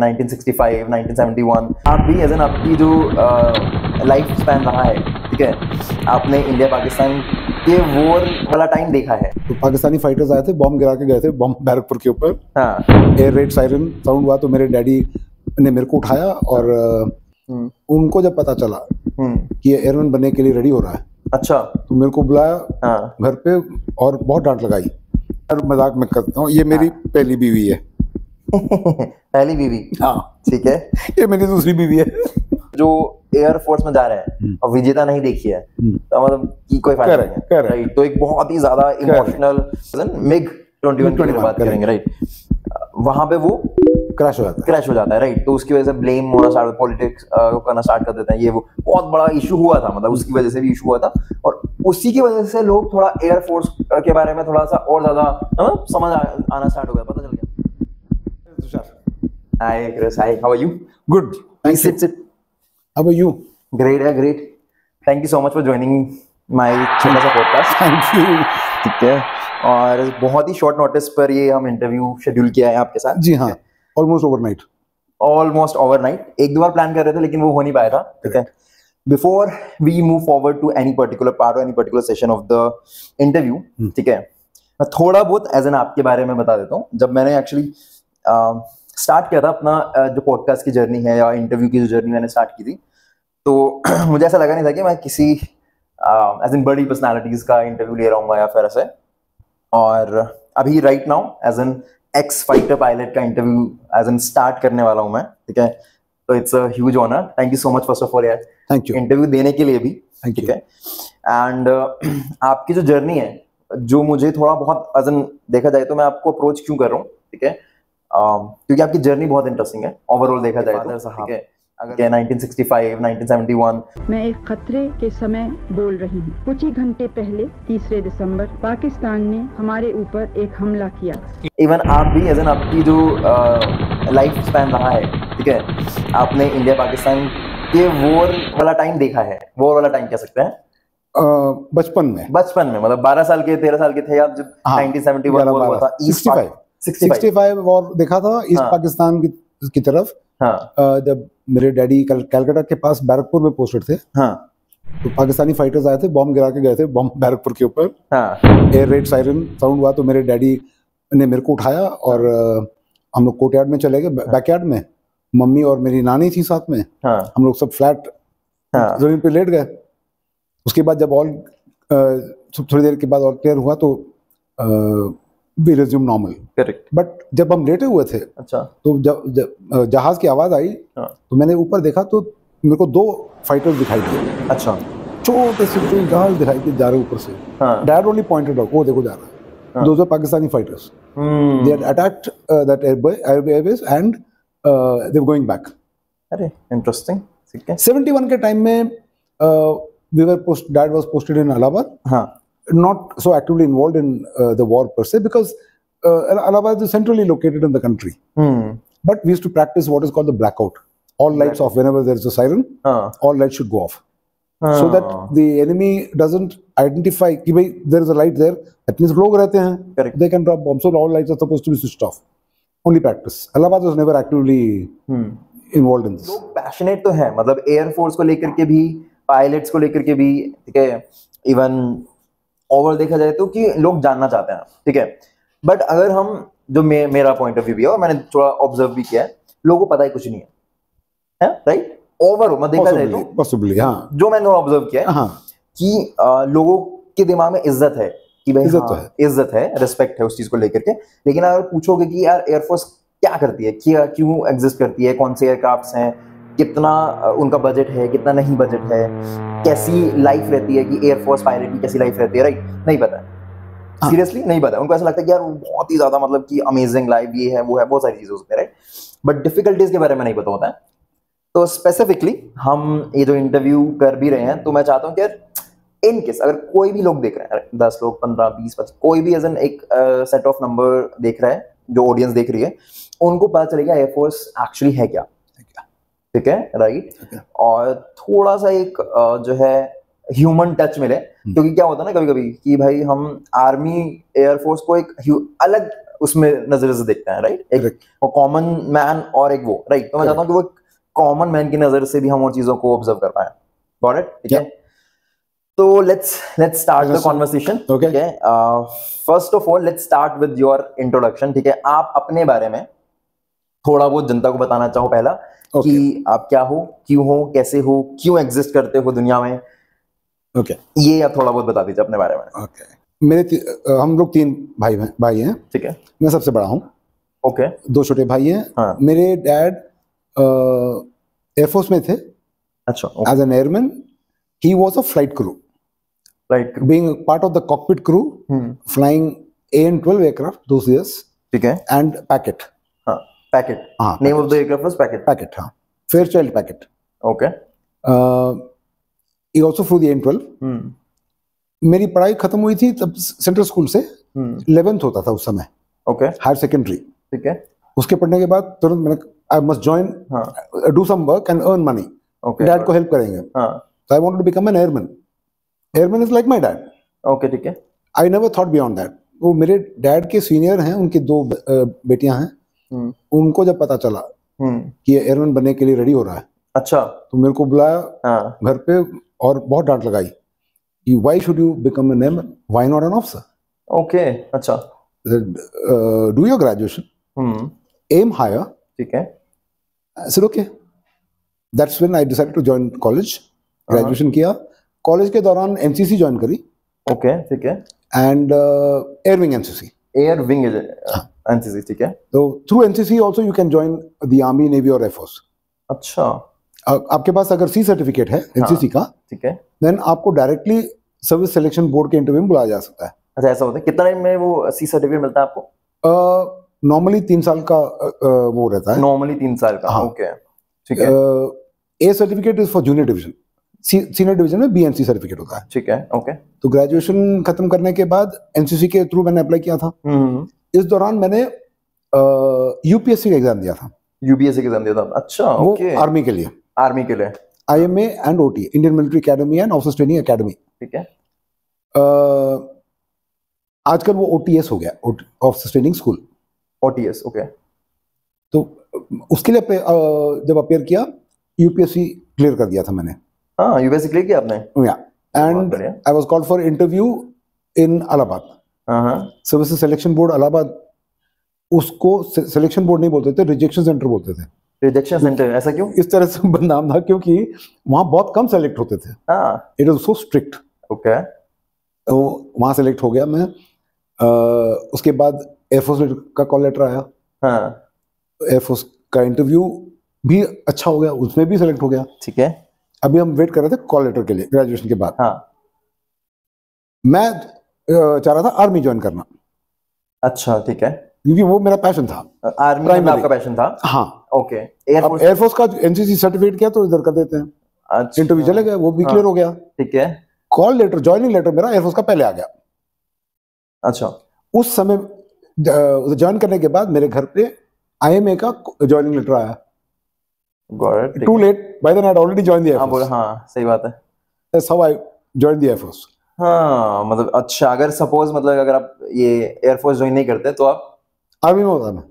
1965, 1971 आप भी as an आपकी जो लाइफ स्पैन रहा है, ठीक है, आपने इंडिया पाकिस्तान के वॉर वाला टाइम देखा है। तो पाकिस्तानी फाइटर्स आए थे, बॉम्ब गिरा के गए थे, बॉम्ब बैरकपुर के ऊपर। हाँ। एयर रेड सायरन साउंड हुआ तो मेरे डैडी ने मेरे को उठाया और उनको जब पता चला कि ये एयरमैन बनने के लिए रेडी हो रहा है, अच्छा, तो मेरे को बुलाया हाँ, घर पे और बहुत डांट लगाई। और मजाक में करता हूँ, ये मेरी पहली बीवी है। पहली बीवी, हाँ ठीक है। ये मेरी दूसरी बीवी है। जो एयरफोर्स में जा रहे हैं और विजेता नहीं देखी है तो मतलब की कोई फायदा नहीं है, राइट। तो एक बहुत ही ज्यादा इमोशनल मिग 21 की बात करेंगे, राइट। वहां पे वो क्रैश हो जाता है, राइट। तो उसकी वजह से ब्लेम होना स्टार्ट, पॉलिटिक्स करना स्टार्ट कर देते हैं। ये वो बहुत बड़ा इशू हुआ था, मतलब उसकी वजह से भी इशू हुआ था और उसी की वजह से लोग थोड़ा एयरफोर्स के बारे में थोड़ा सा और ज्यादा समझ आना स्टार्ट हो गया, पता चल गया। Hi Chris, hi, how are you? Good, thank you. Sit. How are you? Great है, great. Thank you so much for joining my छोटा सा पॉडकास्ट। Thank you. ठीक है, और बहुत ही शॉर्ट नोटिस पर ये हम इंटरव्यू शेड्यूल किया है आपके साथ। जी हाँ, ऑलमोस्ट ओवरनाइट। एक दो बार प्लान कर रहे थे लेकिन वो हो नहीं पाया था, ठीक है। Before we move forward to any particular part और any particular session of the interview, ठीक है, मैं थोड़ा बहुत एज एन आपके बारे में बता देता हूँ। जब मैंने एक्चुअली स्टार्ट किया था अपना जो पॉडकास्ट की जर्नी है या इंटरव्यू की जो जर्नी मैंने स्टार्ट की थी, तो मुझे ऐसा लगा नहीं था कि मैं किसी एज इन बड़ी पर्सनालिटीज का इंटरव्यू ले रहा हूँ या फिर ऐसे। और अभी right now as an ex fighter pilot का इंटरव्यू एज एन स्टार्ट करने वाला हूँ मैं, ठीक है। तो it's a huge honour. Thank you so much first of all यार, थैंक यू इंटरव्यू देने के लिए भी, ठीक है। एंड आपकी जो जर्नी है, जो मुझे थोड़ा बहुत एज एन देखा जाए तो मैं आपको अप्रोच क्यों कर रहा हूँ, ठीक है, क्योंकि आपकी जर्नी बहुत इंटरेस्टिंग है ओवरऑल देखा जाए तो, ठीक है। अगर 1965, 1971 मैं एक खतरे के समय बोल रही हूँ। कुछ ही घंटे पहले 3 दिसंबर पाकिस्तान ने हमारे ऊपर एक हमला किया। इवन आप भी एज एन आपकी जो लाइफ स्पैन रहा है, ठीक है, आपने इंडिया पाकिस्तान के वॉर वाला टाइम देखा है। वॉर वाला टाइम कह सकते हैं बचपन में मतलब 12 साल के 13 साल के थे आप जब 1971 वॉर हुआ था। 65 वॉर देखा था ईस्ट पाकिस्तान की तरफ। जब मेरे डैडी कलकत्ता के पास बैरकपुर में पोस्टेड थे, तो पाकिस्तानी फाइटर्स आए थे, बॉम्ब गिरा के गए थे, बॉम्ब बैरकपुर के ऊपर। एयर रेड सायरन साउंड हुआ तो मेरे डैडी ने मेरे को उठाया और हम लोग कोर्टयार्ड में चले गए, बैकयार्ड में। मम्मी और मेरी नानी थी साथ में। हम लोग सब फ्लैट जमीन पे लेट गए। उसके बाद जब ऑल थोड़ी देर के बाद ऑल क्लियर हुआ तो we resume normal. Correct. But जब हम लेटे हुए थे, अच्छा, तो जब जहाज की आवाज आई, तो मैंने ऊपर देखा तो मेरे को 2 फाइटर्स दिखाई दिए। अच्छा, छोटे से जहाज दिखाई दिए जा रहे ऊपर से। डैड ओनली पॉइंटेड आउट, वो देखो जा रहा है। Those are Pakistani fighters. They had attacked that airbase and they were going back. अरे इंटरेस्टिंग, ठीक है। 71 के टाइम में dad was posted in Allahabad. Not so actively involved in the war per se, because Allahabad is centrally located in the country. But we used to practice what is called the blackout. All lights off whenever there is a siren. All lights should go off, so that the enemy doesn't identify कि भाई there is a light there. That means लोग रहते हैं. Correct. They can drop bombs. So all lights are supposed to be switched off. Only practice. Allahabad was never actively involved in this. लोग passionate तो है, मतलब air force को लेकर के भी, पायलट्स को लेकर के भी, ठीक है। इवन ओवर देखा जाए तो कि लोग जानना चाहते हैं, ठीक है। बट अगर हम जो मेरा पॉइंट ऑफ व्यू भी है और मैंने थोड़ा ऑब्जर्व भी किया है, लोगों को पता ही कुछ नहीं है, राइट। ओवर मत देखा जाए तो पॉसिबली, हाँ, जो मैंने ऑब्जर्व किया है कि लोगों के दिमाग में इज्जत है कि भाई इज्जत है, रिस्पेक्ट है उस चीज को लेकर के। लेकिन अगर पूछोगे कि यार एयरफोर्स क्या करती है, क्यों एग्जिस्ट करती है, कौन से एयरक्राफ्ट्स हैं, कितना उनका बजट है, कितना नहीं बजट है, कैसी लाइफ रहती है, कि एयरफोर्स पायलट की कैसी लाइफ रहती है, राइट, नहीं पता है। सीरियसली नहीं पता। उनको ऐसा लगता है कि यार बहुत ही ज्यादा मतलब कि अमेजिंग लाइफ ये है वो है, बहुत सारी चीजें उसमें, राइट। बट डिफिकल्टीज के बारे में नहीं पता होता है। तो स्पेसिफिकली हम ये जो इंटरव्यू कर भी रहे हैं, तो मैं चाहता हूँ कि यार इन केस अगर कोई भी लोग देख रहे हैं, 10 लोग, 15, 20, 25, कोई भी एज एन एक सेट ऑफ नंबर देख रहा है, जो ऑडियंस देख रही है, उनको पता चलेगा एयरफोर्स एक्चुअली है क्या, ठीक है, राइट। और थोड़ा सा एक जो है ह्यूमन टच मिले, क्योंकि क्या होता है ना कभी कभी कि भाई हम आर्मी एयरफोर्स को एक अलग उसमें नजर से देखते हैं, राइट? एक कॉमन मैन और एक वो, राइट? तो मैं चाहता हूँ कि वो कॉमन मैन की नजर से भी हम और चीजों को ऑब्जर्व कर पाए। Got it? ठीक है, तो लेट्स स्टार्ट द कॉन्वर्सेशन। ठीक है, first of all let's start with your introduction. ठीक है, आप अपने बारे में थोड़ा बहुत जनता को बताना चाहो पहला, कि आप क्या हो, क्यों हो, कैसे हो, क्यों एग्जिस्ट करते हो दुनिया में। ये आप थोड़ा बहुत बता दीजिए अपने बारे में। हम लोग 3 भाई हैं। ठीक है, मैं सबसे बड़ा हूँ। 2 छोटे भाई हैं। हाँ. मेरे डैड एयरफोर्स में थे। अच्छा। As an airman, he was a flight crew, being part of the cockpit crew, flying AN-12 aircraft those years. ठीक है, and Packet. हाँ, Packet. हाँ, name of the aircraft was Packet. Packet, हाँ, Fairchild Packet. Okay. He also flew the AN-12. मेरी पढ़ाई खत्म हुई थी तब सेंट्रल स्कूल से, 11th होता था उस समय। Okay, higher secondary. ठीक है, उसके पढ़ने के बाद तुरंत मैंने I must join, do some work and earn money. Okay, dad को हेल्प करेंगे। हाँ, so I wanted to become an airman. Airman is like my dad. Okay, ठीक है। I never thought beyond that. वो मेरे डैड के senior हैं, उनकी 2 बेटियां हैं। उनको जब पता चला कि एयरमैन बनने के लिए रेडी हो रहा है, अच्छा, तो मेरे को बुलाया घर पे और बहुत डांट लगाई कि why should you become an airman? Why not an officer? Okay, अच्छा। Do your graduation. Aim higher. ठीक है। I said okay. That's when I decided to join college. Graduation किया, कॉलेज के दौरान एनसीसी ज्वाइन करी। ओके, ठीक है। And air wing NCC. Air wing NCC, ठीक है। तो through NCC also you can join the army, navy और एयरफोर्स। अच्छा। आपके पास अगर सी सर्टिफिकेट है एनसीसी का, ठीक है, देन आपको डायरेक्टली सर्विस सिलेक्शन बोर्ड के इंटरव्यू में बुलाया जा सकता है। अच्छा, ऐसा होता है? कितना टाइम में वो सी सर्टिफिकेट मिलता है आपको? नॉर्मली 3 साल का वो रहता है। नॉर्मली 3 साल का। ओके, ठीक है। A certificate is for junior division, senior division में बीएनसी सर्टिफिकेट होता है। ठीक है, ओके। तो ग्रेजुएशन खत्म करने के बाद एनसीसी के थ्रू मैंने अप्लाई किया था। इस दौरान मैंने यूपीएससी का एग्जाम दिया था। यूपीएससी का एग्जाम दिया था, अच्छा, ओके। आर्मी के लिए, आर्मी के लिए IMA and OT, Indian military academy and officers training academy. ठीक है। आजकल वो ओटीएस हो गया, officers training school, OTS. Okay. तो उसके लिए जब अपेयर किया, यूपीएससी क्लियर कर दिया था मैंने। हाँ, यूपीएससी क्लियर किया आपने? या, and I was called for interview in Allahabad. Services selection board Allahabad, उसको सिलेक्शन बोर्ड नहीं बोलते थे, रिजेक्शन सेंटर बोलते थे। रिजेक्शन सेंटर, ऐसा क्यों? इस तरह से बदनाम था क्योंकि वहाँ बहुत कम सेलेक्ट होते थे। It was so strict. Okay, तो वहाँ सेलेक्ट हो गया मैं। उसके बाद एयरफोर्स का कॉल लेटर आया। हाँ, एयरफोर्स का इंटरव्यू भी अच्छा हो गया, उसमें भी सेलेक्ट हो गया। ठीक है। अभी हम वेट कर रहे थे कॉल लेटर के लिए ग्रेजुएशन के बाद। हाँ, मैं चाह रहा था आर्मी ज्वाइन करना। अच्छा, ठीक है, क्योंकि वो मेरा पैशन था। आर्मी में आपका पैशन था? हाँ। ओके। एयरफोर्स का एनसीसी सर्टिफिकेट किया तो इधर कर देते हैं। अच्छा, इंटरव्यू चले गए, वो भी क्लियर हो गया। ठीक है। कॉल लेटर, ज्वाइनिंग लेटर मेरा एयरफोर्स का पहले आ गया। अच्छा। उस समय ज्वाइन करने के बाद मेरे घर पे आईएमए का ज्वाइनिंग लेटर आया। Too late. By then I had already joined the Air Force. हाँ, सही बात है। That's how I joined the Air Force. हाँ, मतलब अच्छा, अगर सपोज मतलब अगर आप ये एयर फोर्स ज्वाइन नहीं करते तो आप आर्मी में होता ना।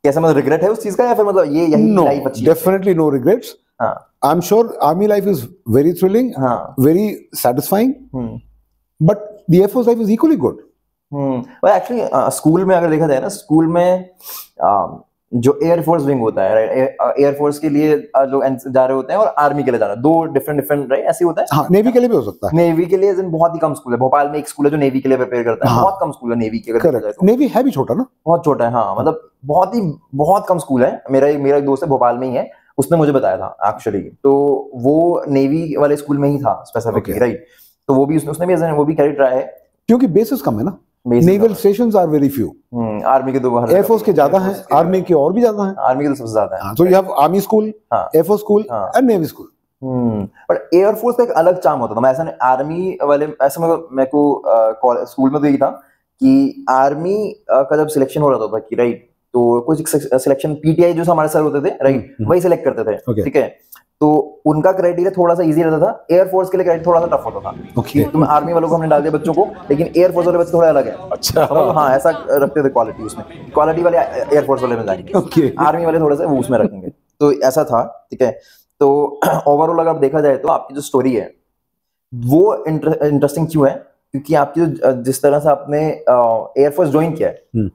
कैसा, मतलब रिग्रेट है उस चीज का या फिर मतलब ये यही लाइफ अच्छी है? Definitely no regrets. हाँ, I'm sure army life is very thrilling, हाँ, very satisfying. But the Air Force life is equally good. Well, actually school में अगर देखा जाए ना, स्कूल में जो एयरफोर्स विंग होता है, एयरफोर्स के लिए लोग जा रहे होते हैं और आर्मी के लिए जा रहे हैं, 2 डिफरेंट राइट, ऐसे होता है। हाँ, नेवी के लिए भी हो सकता है। नेवी के लिए बहुत ही कम स्कूल है। भोपाल में एक स्कूल है जो नेवी के लिए प्रिपेयर करता है। हाँ, बहुत कम स्कूल है नेवी के। अगर नेवी है भी छोटा ना, बहुत छोटा है। हाँ, मतलब बहुत कम स्कूल है। मेरा एक दोस्त है भोपाल में ही है, उसने मुझे बताया था एक्चुअली। तो वो नेवी वाले स्कूल में ही था स्पेसिफिकली, राइट। तो वो भी उसने भी वो भी कैरी ट्राई है, क्योंकि बेसिस कम है ना। Naval stations are very few. Army के 2 एयरफोर्स के ज्यादा हैं, आर्मी के और भी ज्यादा हैं। आर्मी के तो सबसे ज्यादा है। So you have army school, air force school and navy school. But air force का एक अलग चार्म होता था। मैं ऐसा नहीं, आर्मी वाले ऐसे मेरे को स्कूल में तो यही था कि आर्मी का जब सिलेक्शन हो रहा था कि राइट, तो कुछ सिलेक्शन पीटीआई जो हमारे सर होते थे राइट, वही सिलेक्ट करते थे, ठीक है। तो उनका क्राइटेरिया थोड़ा सा इजी रहता था, एयरफोर्स के लिए क्राइटेरिया थोड़ा सा टफ होता था। तुम आर्मी वालों को हमने डाल दिया बच्चों को, लेकिन एयरफोर्स वाले बच्चे थोड़ा अलग है। अच्छा, हाँ ऐसा रखते थे क्वालिटी, उसमें क्वालिटी वाले एयरफोर्स वाले में जाएंगे, आर्मी वाले थोड़े से वो उसमें रखेंगे, तो ऐसा था, ठीक है। तो ओवरऑल अगर देखा जाए तो आपकी जो स्टोरी है वो इंटरेस्टिंग क्यों है, क्योंकि आपकी जिस तरह से आपने एयरफोर्स ज्वाइन किया है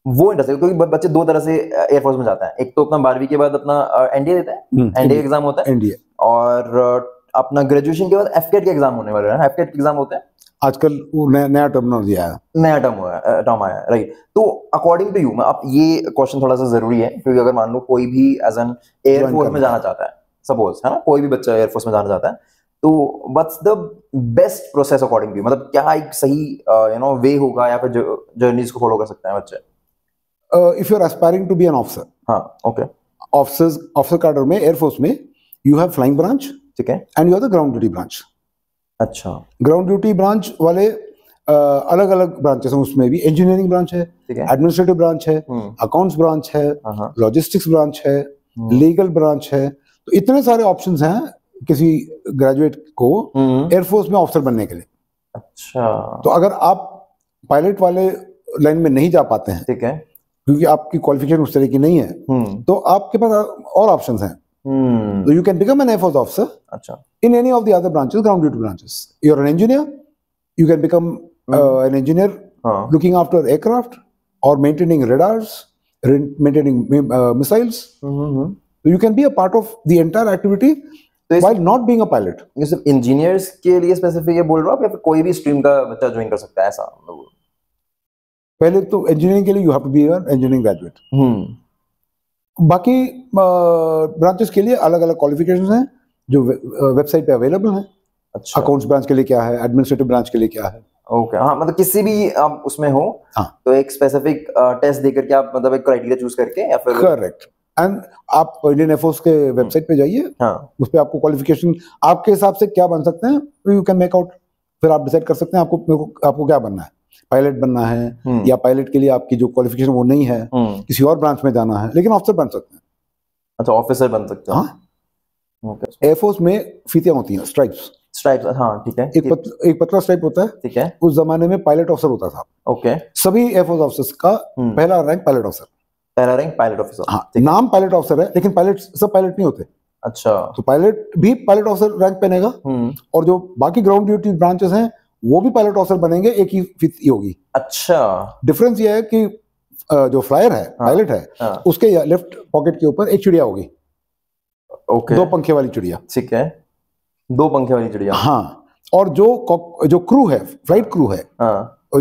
वो इंटरेस्टिंग, क्योंकि बच्चे दो तरह से एयरफोर्स में जाते हैं। एक तो अपना 12वीं के बाद अपना एनडीए देता है, एनडीए एग्जाम होता है, एनडीए, और अपना ग्रेजुएशन के बाद एफकेट के एग्जाम होने वाले हैं, एफकेट के एग्जाम होते हैं आजकल, वो नया टर्मिनोलॉजी आया, नया टर्म आया, राइट। तो अकॉर्डिंग टू यू, आप ये क्वेश्चन थोड़ा सा जरूरी है, क्योंकि अगर मान लो कोई भी एज एन एयरफोर्स में जाना चाहता है, सपोज है ना, कोई भी बच्चा एयरफोर्स में जाना चाहता है, तो what's the best process according to you, मतलब क्या एक सही वे होगा, या फिर जर्नीज को फॉलो कर सकते हैं बच्चे? If you are aspiring to be an officer, हाँ ओके, ऑफिसर कैडर में, एयरफोर्स में यू हैव फ्लाइंग ब्रांच, ठीक है, and you have the ground duty branch. अच्छा, ग्राउंड ड्यूटी ब्रांच वाले अलग अलग ब्रांचेस हैं, उसमें भी इंजीनियरिंग ब्रांच है, एडमिनिस्ट्रेटिव ब्रांच है, अकाउंट्स ब्रांच है, लॉजिस्टिक्स ब्रांच है, लीगल ब्रांच है, तो इतने सारे ऑप्शंस हैं किसी ग्रेजुएट को एयरफोर्स में ऑफिसर बनने के लिए। अच्छा, तो अगर आप पायलट वाले लाइन में नहीं जा पाते हैं, ठीक है, क्योंकि आपकी क्वालिफिकेशन उस तरह की नहीं है, तो आपके पास और ऑप्शंस हैं। So you can become an Air Force officer. अच्छा. In any of the other branches, ground duty branches. You're an engineer. You can become an engineer looking after aircraft or maintaining radars, maintaining missiles. So you can be a part of the entire activity while not being a pilot. ये सिर्फ engineers के लिए specific ये बोल रहा हूँ, या फिर कोई भी स्ट्रीम का बच्चा ज्वाइन कर सकता है ऐसा? पहले तो इंजीनियरिंग के लिए you have to be an engineering graduate. बाकी ब्रांचेस के लिए अलग अलग क्वालिफिकेशंस हैं जो वेबसाइट पे अवेलेबल हैं। अच्छा, अकाउंट्स ब्रांच के लिए क्या है, एडमिनिस्ट्रेटिव ब्रांच के लिए क्या है। ओके, हाँ, मतलब किसी भी आप उसमें हो, हाँ, तो एक स्पेसिफिक टेस्ट देकर के आप मतलब एक क्राइटेरिया चूज करके, या फिर करेक्ट, एंड आप इंडियन एयरफोर्स के वेबसाइट पे जाइए, हाँ, उस पे आपको क्वालिफिकेशन आपके हिसाब से क्या बन सकते हैं, यू कैन मेक आउट, फिर आप डिसाइड कर सकते हैं आपको क्या बनना है, पायलट बनना है, या पायलट के लिए आपकी जो क्वालिफिकेशन वो नहीं है, किसी और ब्रांच में जाना है, लेकिन ऑफिसर बन सकते हैं। अच्छा, ऑफिसर बन सकते हैं, हाँ। एयरफोर्स में फीतियां होती हैं, स्ट्राइप्स, हाँ, ठीक है, एक पतला स्ट्राइप होता है, ठीक है। उस जमाने में पायलट ऑफिसर होता था। ओके, सभी एयरफोर्स ऑफिसर्स का पहला रैंक पायलट ऑफिसर, पहला रैंक पायलट ऑफिसर, हाँ, नाम पायलट ऑफिसर है, लेकिन पायलट सब पायलट नहीं होते। अच्छा, तो पायलट भी पायलट ऑफिसर रैंक पहनेगा, और जो बाकी ग्राउंड ड्यूटी ब्रांचेस हैं वो भी पायलट ऑफिसर बनेंगे, एक ही फीती होगी। अच्छा, डिफरेंस ये है कि जो फ्लायर है, पायलट है, उसके लेफ्ट पॉकेट के ऊपर एक चिड़िया होगी। ओके, दो पंखे वाली चिड़िया, ठीक है, दो पंखे वाली चिड़िया, हाँ। और जो क्रू है, फ्लाइट क्रू है,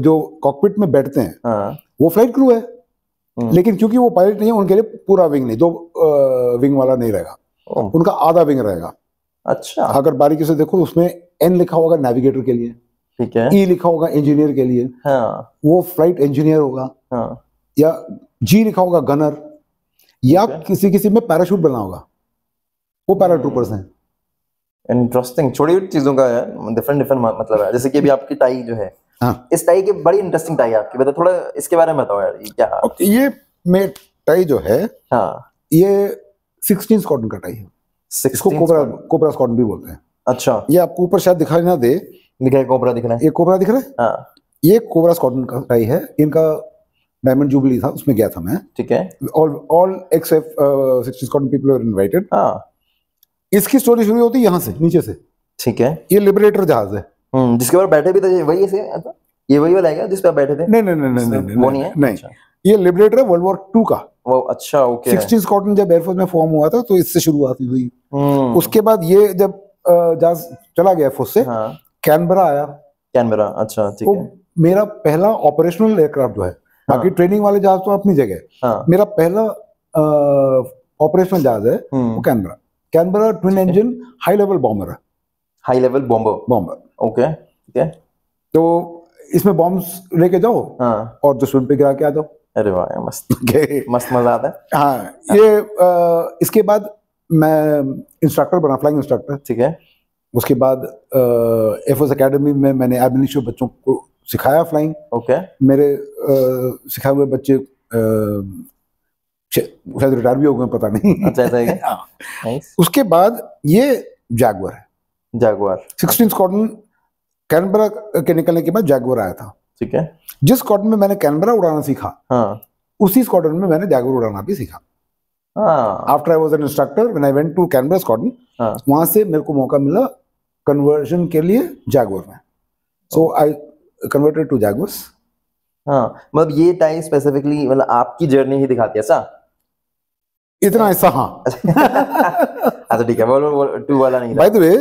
जो कॉकपिट में बैठते हैं, वो फ्लाइट क्रू है, लेकिन क्योंकि वो पायलट नहीं है, उनके लिए पूरा विंग नहीं, दो विंग वाला नहीं रहेगा, उनका आधा विंग रहेगा। अच्छा, अगर बारीकी से देखो उसमें एन लिखा होगा नेविगेटर के लिए, ठीक है, ई लिखा होगा इंजीनियर के लिए, हाँ, वो फ्लाइट इंजीनियर होगा, हाँ, या जी लिखा होगा गनर, या किसी में पैराशूट बना होगा, वो पैराट्रूपर्स हैं। इंटरेस्टिंग, छोटी चीजों का है, डिफरेंट मतलब है। जैसे कि अभी आपकी टाई जो है, हाँ, इस टाई की बड़ी इंटरेस्टिंग टाई है आपकी, बता थोड़ा इसके बारे में बताओ यार, ये क्या? ये मेरे टाई जो है, हाँ, ये 16 कॉटन का टाई है, इसको कोबरा कॉटन भी बोलते हैं। अच्छा, ये आपको ऊपर शायद दिखाई ना दे, दिखा है, कोबरा दिख रहा है, ये कोबरा दिख रहा है, हाँ, ये कोबरा कॉटन का टाई है, इनका डायमंड जुबली था, उसमें गया था मैं, ठीक है, all except 16 cotton people were invited. हाँ, इसकी स्टोरी शुरू होती है यहाँ से, नीचे से, ठीक है। ये लिबरेटर जहाज है, जिसके ऊपर बैठे भी थे, वही से, ये वही वाला है क्या जिस पे बैठे थे? नहीं, वो नहीं है, नहीं, ये लिबरेटर है वर्ल्ड वॉर 2 का। वो अच्छा, ओके। 16 कॉटन जब एयरफोर्स में फॉर्म हुआ था, तो इससे शुरुआत हुई। उसके बाद ये जब जहाज चला गया एयरफोर्स से, कैनबरा आया, कैनबरा, अच्छा, ठीक है। मेरा पहला ऑपरेशनल एयरक्राफ्ट जो है, बाकी ट्रेनिंग वाले जहाज तो अपनी जगह, मेरा पहला ऑपरेशनल जहाज है वो Canberra twin engine high level bomber है, हाई लेवल बॉम्बर, ओके, ठीक है। तो इसमें बॉम्ब्स लेके जाओ, हाँ, और दुश्मन पे गिरा के आ जाओ। अरे वाह, मस्त मस्त, मजा आता है। हाँ, ये इसके बाद मैं इंस्ट्रक्टर बना, फ्लाइंग इंस्ट्रक्टर, ठीक है। उसके बाद एयरफोर्स एकेडमी में मैंने एबनिशो बच्चों को सिखाया फ्लाइंग, ओके। मेरे सिखाए हुए बच्चे शायद रिटायर भी हो गए, पता नहीं। अच्छा ऐसा है क्या? उसके बाद ये जैगुआर है, जैगुआर 16 स्क्वाड्रन कैनबरा के निकलने के बाद जैगुआर आया था। ठीक है। जिस स्क्वाड्रन में मैंने कैनबरा उड़ाना सीखा, हाँ, उसी स्क्वाड्रन में मैंने जैगुआर उड़ाना भी सीखा। After I was an instructor when I went to Canberra squadron, वहां से मेरे को मौका मिला कन्वर्जन के लिए जैगुआर में, सो आई कन्वर्टेड टू जैगुआर्स। हाँ, मतलब ये टाइम स्पेसिफिकली मतलब आपकी जर्नी ही दिखाती है ऐसा? इतना ऐसा, हाँ। अच्छा ठीक है, वो 2 वाला नहीं था। बाय द वे,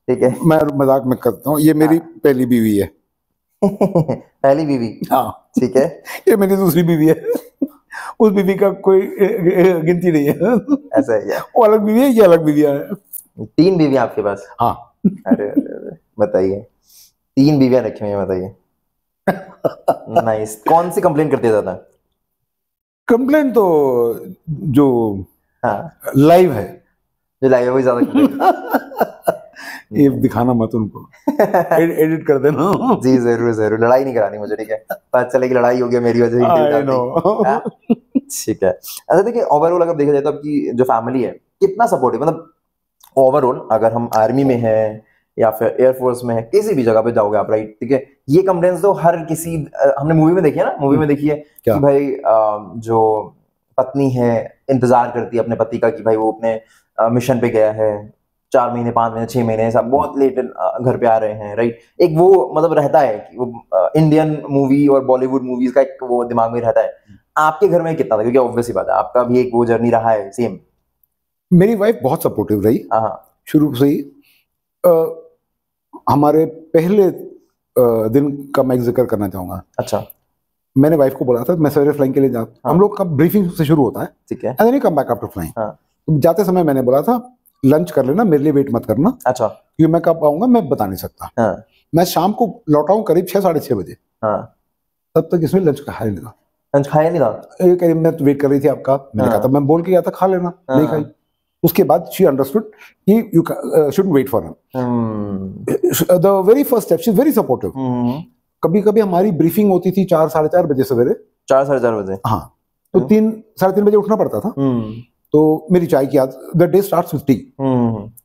ठीक है, मैं मजाक में करता हूँ, ये मेरी पहली बीवी है। पहली बीवी? हाँ ठीक है। ये मेरी दूसरी बीवी है। उस बीवी का कोई गिनती नहीं है। ऐसा है क्या? वो अलग बीवी है, ये अलग बीवी है। 3 बीवी आपके पास? हाँ। अरे बताइए, 3 बीवियां रखी हुई हैं, बताइए। नाइस। कौन सी कंप्लेंट करते ज्यादा? कंप्लेंट तो जो लाइव है, जो लाइव है वही ज्यादा। ये दिखाना मत उनको, एडिट कर देना। जी जरूर जरूर, लड़ाई नहीं करानी मुझे, ठीक है? पता चले कि लड़ाई हो गया मेरी वजह से। ठीक है। अच्छा देखिए, ओवरऑल अगर देखा जाए तो आपकी जो फैमिली है कितना सपोर्टिव, मतलब ओवरऑल अगर हम आर्मी में है या फिर एयरफोर्स में है, किसी भी जगह पे जाओगे आप, राइट? ठीक है, ये कंप्लेंट्स तो हर किसी, हमने मूवी में देखी है ना, मूवी में देखी है कि भाई जो पत्नी है इंतजार करती है अपने पति का कि भाई वो अपने मिशन पे गया है, 4 महीने 5 महीने 6 महीने सब बहुत लेट घर पे आ रहे हैं, राइट? एक वो मतलब रहता है कि वो इंडियन मूवी और बॉलीवुड मूवीज का एक वो दिमाग में रहता है। आपके घर में कितना था? क्योंकि ऑब्वियसली बात है आपका भी एक वो जर्नी रहा है सेम। मेरी वाइफ बहुत सपोर्टिव रही शुरू से ही। हमारे पहले दिन का मैं जिक्र करना चाहूंगा। अच्छा। मैंने वाइफ को बोला था मैं सवेरे फ्लाइंग के लिए जाता, हम लोग का ब्रीफिंग से शुरू होता है, ठीक है, and then you come back after flying. जाते समय मैंने बोला था लंच कर लेना, मेरे लिए वेट मत करना। अच्छा। क्योंकि मैं कब आऊंगा मैं बता नहीं सकता। मैं शाम को लौटा हूँ करीब 6 साढ़े 6 बजे। तब तक इसमें लंच खाया नहीं था। लंच खाया नहीं था? मैं तो वेट कर रही थी आपका, मैंने कहा था, मैं बोल के गया था खा लेना, नहीं खाई। उसके बाद शी अंडरस्टूड कि you shouldn't wait for him. The very first step, she is very supportive. कभी कभी हमारी ब्रीफिंग होती थी 4 साढ़े 4 बजे सवेरे। 4 साढ़े 4 बजे? हाँ। तो 3 साढ़े 3 बजे उठना पड़ता था। तो मेरी चाय की आदत, the day starts with T.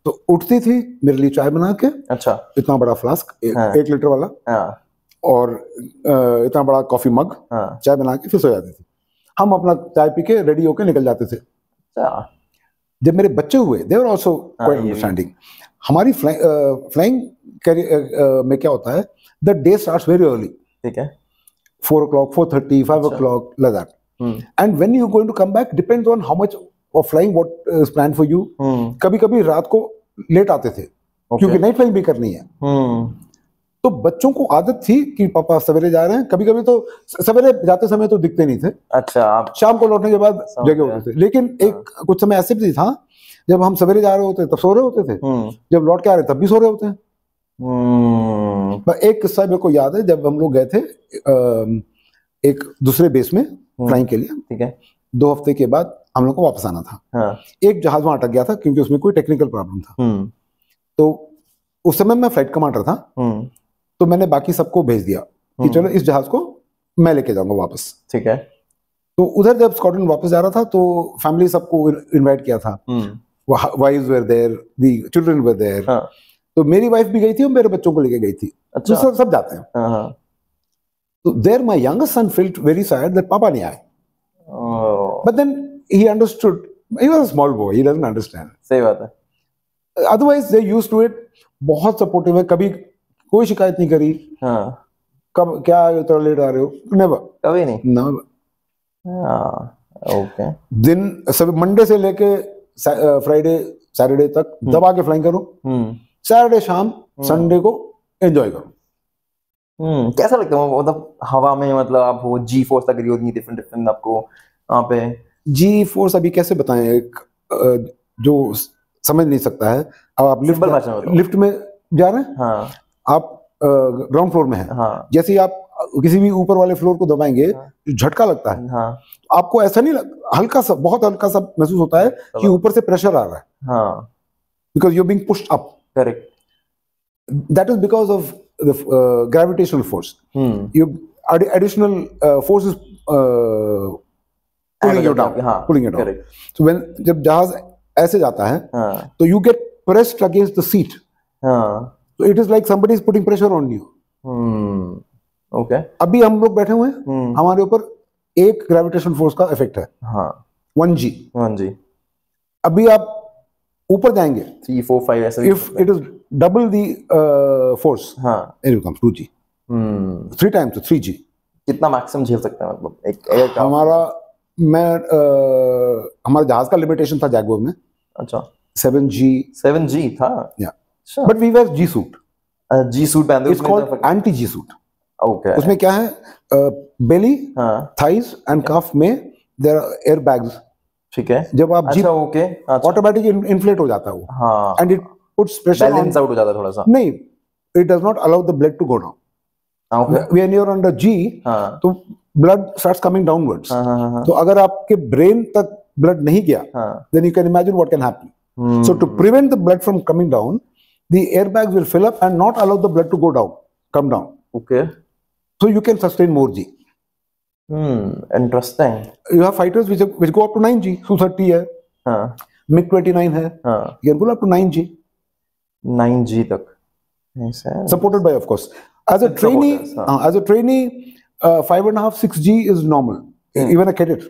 तो उठती थी, मेरे लिए चाय बना के, अच्छा, इतना बड़ा फ्लास्क 1 लीटर वाला, और इतना बड़ा कॉफी मग, चाय बना के फिर सो जाती थी। हम अपना चाय पी के रेडी होके निकल जाते थे। जब मेरे बच्चे हुए, दे वर आल्सो क्वाइट अंडरस्टैंडिंग। हमारी फ्लाइंग में क्या होता है, the day starts very early, ठीक है, 4 o'clock, 4:30, 5 o'clock, like that. And when you're going to come back depends on how much of flying what is planned for you. कभी-कभी रात को लेट आते थे, क्योंकि नाइट फ्लाइंग भी करनी है। तो बच्चों को आदत थी कि पापा सवेरे जा रहे हैं। कभी-कभी तो सवेरे जाते समय तो दिखते नहीं थे। अच्छा, आप शाम को लौटने के बाद जगह होते थे। लेकिन एक कुछ समय ऐसे भी था जब हम सवेरे जा रहे होते तब सो रहे होते थे, जब लौट के आ रहे तब भी सो रहे होते हैं। एक किस्सा मेरे को याद है, जब हम लोग गए थे एक दूसरे बेस में फ्लाइंग के लिए, ठीक है, 2 हफ्ते के बाद हम लोग को वापस आना था। एक जहाज वहां अटक गया था क्योंकि उसमें कोई टेक्निकल प्रॉब्लम था। तो उस समय मैं फ्लाइट कमांडर था, तो मैंने बाकी सबको भेज दिया कि चलो इस जहाज को मैं लेके जाऊंगा वापस, ठीक है। तो उधर जब स्कॉटलैंड वापस जा रहा था तो फैमिली सबको इनवाइट किया था, wives were there, the children were there. तो मेरी वाइफ भी गई थी और मेरे बच्चों को लेके गई थी। अच्छा। तो सब जाते हैं। तो there my youngest son felt very sad that पापा नहीं आए, but then he understood, he was a small boy, he doesn't understand. सही बात है। Otherwise they used to it, बहुत सपोर्टिव है, कभी कोई शिकायत नहीं करी। हाँ। कब क्या इतना लेट आ रहे हो, नेवर, कभी नहीं, नेवर। ओके। दिन सब मंडे से लेके फ्राइडे सैटरडे तक दबा के फ्लाइंग करो, सैटरडे शाम संडे को एंजॉय करो। कैसा लगता है मतलब हवा में, मतलब आप वो जी फोर्स तक होती है, डिफरेंट डिफरेंट आपको वहाँ पे जी फोर्स, अभी कैसे बताएं, एक जो समझ नहीं सकता है। अब आप लिफ्ट में जा रहे हैं, हाँ, आप ग्राउंड फ्लोर में हैं, हाँ, जैसे ही आप किसी भी ऊपर वाले फ्लोर को दबाएंगे, हाँ, झटका लगता है, हाँ, आपको ऐसा नहीं हल्का सा, बहुत हल्का सा महसूस होता है कि ऊपर से प्रेशर आ रहा है, हाँ, because you are being pushed up. Correct. That is because of the gravitational force. You additional forces pulling it down, हाँ pulling it down. So when जब जहाज ऐसे जाता है तो you get pressed against the seat, तो it is like somebody is putting pressure on you. Okay, अभी हम लोग बैठे हुए हैं, हमारे ऊपर एक ग्रेविटेशन फोर्स का इफेक्ट है, 1G। अभी आप ऊपर जाएंगे 3 4 5 ऐसे, if it is double the force, it becomes 2G, 3 times 3G। कितना मैक्सिमम झेल सकते हैं मतलब एक हमारा हमारे जहाज का लिमिटेशन था जैगुआर में, अच्छा 7G था, but we wear G suit, G suit पहनते हैं, it's called anti G suit. Okay, उसमें क्या है, बेली, थाइज एंड कफ में देयर आर एयर बैग्स, ठीक है, जब आप अच्छा ओके, ऑटोमेटिक इन्फ्लेट हो जाता है वो, हाँ, and it puts pressure, balance out हो जाता है थोड़ा सा, नहीं, it does not allow the blood to go down. When you're under G, तो blood starts coming downwards. तो अगर आपके brain तक blood नहीं गया, then you can imagine what can happen. So to prevent the blood from coming down, the airbags will fill up and not allow the blood to go down, come down. Okay. So you can sustain more G. Interesting. You have fighters which go up to 9G. Su-30 है, MiG-29 है, you can pull up to 9G. 9G तक. Supported by, of course. As a trainee, 5.5 6G is normal. Even a cadet.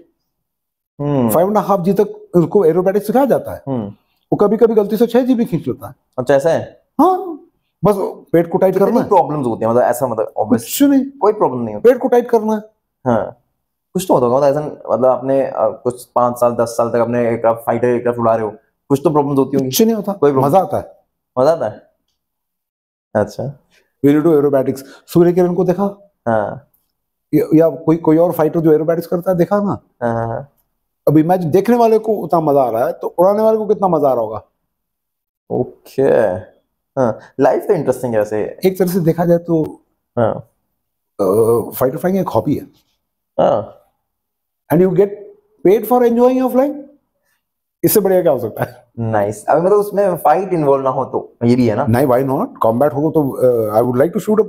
5.5G तक उसको aerobatics सिखाया जाता है। वो कभी कभी गलती से 6G भी खींच लेता है। अच्छा ऐसा है? हाँ, बस पेट को टाइट करना है। प्रॉब्लम्स होती हैं मतलब ऐसा, मतलब ऑब्वियस कुछ नहीं, कोई प्रॉब्लम नहीं होती, पेट को टाइट करना है। हाँ, कुछ तो होता होगा ऐसा, मतलब आपने कुछ 5 साल 10 साल तक अपने एयरक्राफ्ट फाइटर एयरक्राफ्ट उड़ा रहे हो, कुछ तो प्रॉब्लम्स होती होंगी। कुछ नहीं होता, कोई मजा आता है, मजा आता है। अच्छा, when you do aerobatics, Surya Kiran को देखा? हाँ, या कोई और फाइटर जो एरोबैटिक्स करता है देखा ना? हाँ। अब इमेजिन, देखने वाले को उतना मजा आ रहा है तो उड़ाने वाले को कितना मजा आ रहा होगा। ओके, हाँ, लाइफ तो इंटरेस्टिंग है वैसे, एक तरह से देखा जाए तो। फाइटर फ्लाइंग एक हॉबी है, and you get paid for enjoying your flying. इससे बढ़िया क्या हो सकता है? नाइस। अभी मतलब उसमें फाइट इन्वॉल्व ना हो तो ये भी है ना? नहीं, व्हाई नॉट? कॉम्बैट हो तो I would like to shoot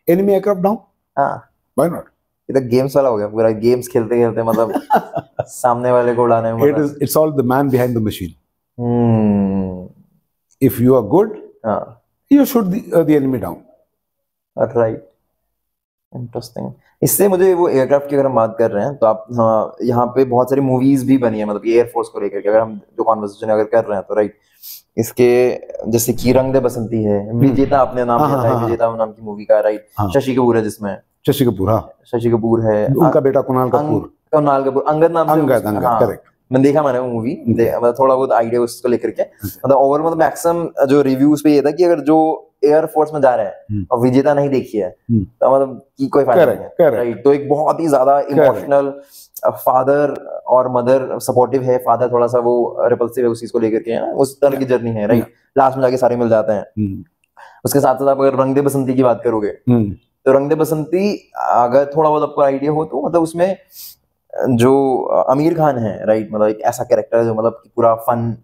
enemy aircraft down. हां, व्हाई नॉट? ये तो गेम्स वाला हो गया पूरा, गेम्स खेलते खेलते मतलब सामने वाले को उड़ाने में। It's all the man behind the machine. If you are good, you shoot the enemy down. Right, interesting. इससे मुझे वो एयरक्राफ्ट की अगर हम बात कर रहे हैं तो आप, हाँ, यहाँ पे बहुत सारी मूवीज भी बनी है मतलब एयरफोर्स को लेकर के, अगर हम जो कॉन्वर्सेशन अगर कर रहे हैं तो राइट। इसके जैसे कि रंग दे बसंती है, विजेता आपने नाम लिया था, विजेता नाम की मूवी का, राइट। शशि कपूर है जिसमें, शशि कपूर, हाँ, शशि कपूर है, उनका बेटा कुणाल कपूर, अंगद नाम से, करेक्ट। मैंने देखा, मैंने वो मूवी, मतलब थोड़ा बहुत आइडिया उसको लेकर के, मतलब ओवरऑल मतलब मैक्सिमम जो रिव्यूज पे ये था कि अगर जो एयरफोर्स में जा रहे हैं और विजेता नहीं देखी है तो मतलब की कोई फायदा नहीं है, राइट। तो एक बहुत ही ज्यादा इमोशनल फादर और मदर सपोर्टिव है, फादर थोड़ा सा वो रिपल्सिव है उस चीज को लेकर के, उस तरह की जर्नी है, राइट। लास्ट में जाके सारे मिल जाते हैं। उसके साथ साथ आप अगर रंग दे बसंती की बात करोगे तो रंग दे बसंती अगर थोड़ा बहुत आपको आइडिया हो तो मतलब उसमें जो आमिर खान है, राइट, मतलब एक ऐसा कैरेक्टर है जो मतलब पूरा फन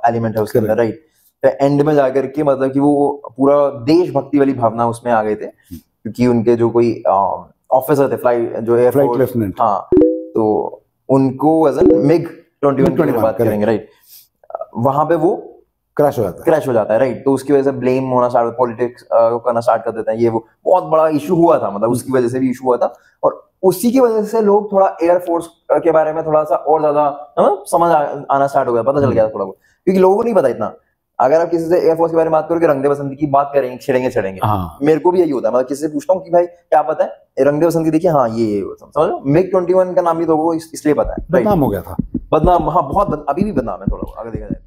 एलिमेंट है उसके अंदर, राइट। एंड में जाकर के मतलब कि वो पूरा देशभक्ति वाली भावना उसमें आ गए थे, क्योंकि उनके जो कोई ऑफिसर थे फ्लाइट जो एयरफोर्स, लेफ्टिनेंट, हाँ, तो उनको एज एन MiG-21 की बात करेंगे, राइट, वहां पे वो क्रैश हो जाता है, राइट। तो उसकी वजह से ब्लेम होना स्टार्ट, पॉलिटिक्स करना स्टार्ट कर देते हैं, ये वो बहुत बड़ा इशू हुआ था, मतलब उसकी वजह से भी इशू हुआ था, और उसी की वजह से लोग थोड़ा एयरफोर्स के बारे में थोड़ा सा और ज्यादा समझ आना स्टार्ट हो गया, पता चल गया थोड़ा बहुत, क्योंकि लोगों को नहीं पता इतना। अगर आप किसी से एयरफोर्स के बारे में बात करोगे, रंग दे बसंती की बात करेंगे, छेड़ेंगे। मेरे को भी यही होता है, मतलब किसी से पूछता हूँ कि भाई क्या पता है रंग दे बसंती, देखिए, हाँ ये समझो, MiG-21 का नाम भी तो वो इसलिए पता है, बदनाम हो गया था, बदनाम, हाँ बहुत, अभी भी बदनाम है थोड़ा, अगर देखा जाए।